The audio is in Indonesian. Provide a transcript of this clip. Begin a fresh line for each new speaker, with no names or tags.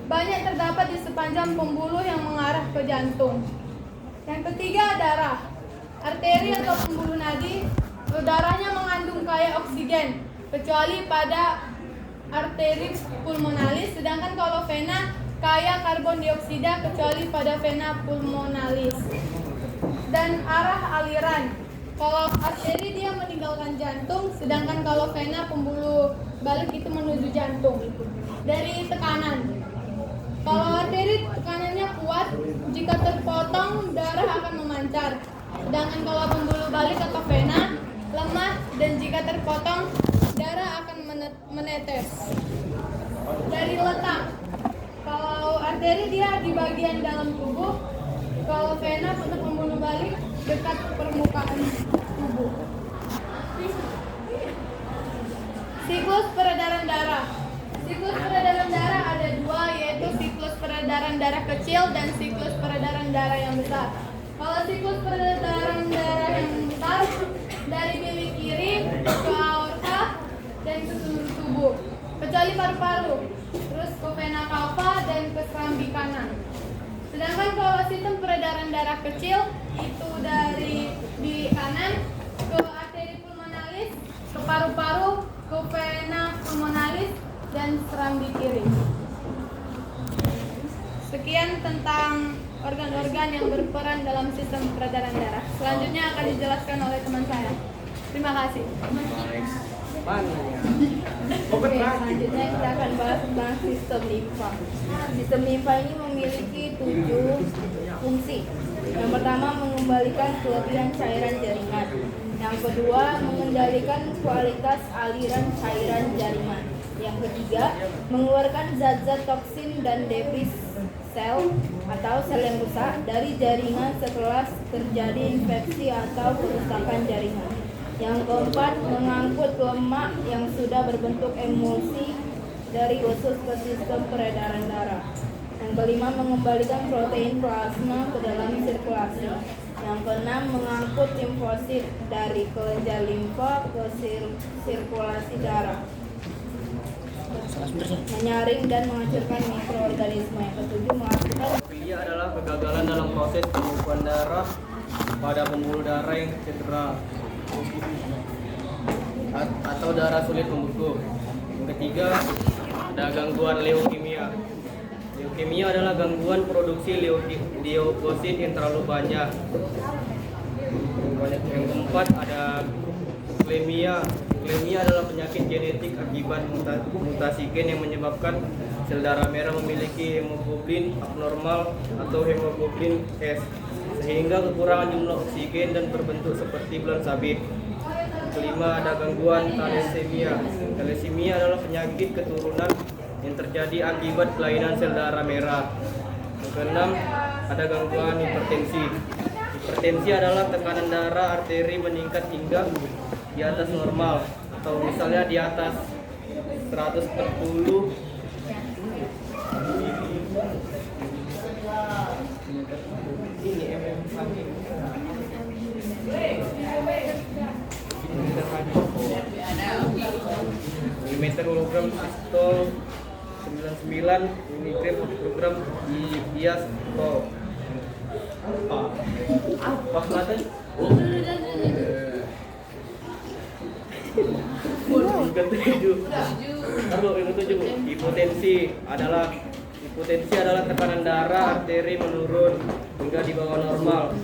banyak terdapat di sepanjang pembuluh yang mengarah ke jantung. Yang ketiga, darah. Arteri atau pembuluh nadi, darahnya mengandung kaya oksigen, kecuali pada arteri pulmonalis, sedangkan kalau vena kaya karbon dioksida, kecuali pada vena pulmonalis. Dan arah aliran, kalau arteri dia meninggalkan jantung, sedangkan kalau vena pembuluh balik itu menuju jantung. Dari tekanan, kalau arteri tekanannya kuat, jika terpotong darah akan memancar. Sedangkan kalau pembuluh balik atau vena lemah dan jika terpotong darah akan menetes. Dari letak, kalau arteri dia di bagian dalam tubuh, kalau vena untuk pembuluh balik dekat permukaan tubuh. Siklus peredaran darah. Siklus peredaran darah ada dua, yaitu siklus peredaran darah kecil dan siklus peredaran darah yang besar. Kalau siklus peredaran darah yang besar dari bilik kiri ke aorta dan ke seluruh tubuh, kecuali paru-paru, terus ke vena cava dan ke serambi kanan. Sedangkan kalau sistem peredaran darah kecil itu dari bilik kanan ke arteri pulmonalis, ke paru-paru, ke vena pulmonalis dan serambi kiri. Sekian tentang organ-organ yang berperan dalam sistem peredaran darah. Selanjutnya akan dijelaskan oleh teman saya. Terima kasih.
Oke, selanjutnya kita akan bahas tentang sistem limfa. Sistem limfa ini memiliki 7 fungsi. Yang pertama, mengembalikan kelebihan cairan jaringan. Yang kedua, mengendalikan kualitas aliran cairan jaringan. Yang ketiga, mengeluarkan zat-zat toksin dan debris sel atau sel yang rusak dari jaringan setelah terjadi infeksi atau kerusakan jaringan. Yang keempat, mengangkut lemak yang sudah berbentuk emulsi dari usus ke sistem peredaran darah. Yang kelima, mengembalikan protein plasma ke dalam sirkulasi. Yang keenam, mengangkut limfosit dari kelenjar limfa ke sirkulasi darah, menyaring dan menghancurkan mikroorganisme. Yang ketujuh, melakukan
Hemofilia adalah kegagalan dalam proses pembukaan darah pada pembuluh darah yang cedera atau darah sulit membeku. Yang ketiga, ada gangguan leukemia. Leukemia adalah gangguan produksi leukosit yang terlalu banyak. Yang keempat, ada leukemia. Leukemia adalah penyakit genetik akibat mutasi gen yang menyebabkan sel darah merah memiliki hemoglobin abnormal atau hemoglobin S, sehingga kekurangan jumlah oksigen dan berbentuk seperti bulan sabit. Kelima, ada gangguan thalassemia. Thalassemia adalah penyakit keturunan yang terjadi akibat kelainan sel darah merah. Yang keenam, ada gangguan hipertensi. Hipertensi adalah tekanan darah arteri meningkat hingga di atas normal, atau misalnya di atas 140 ini milimeter hologram sistol 99 miligram program di diastol. Apa mata? Hipotensi adalah tekanan darah arteri menurun hingga di bawah normal.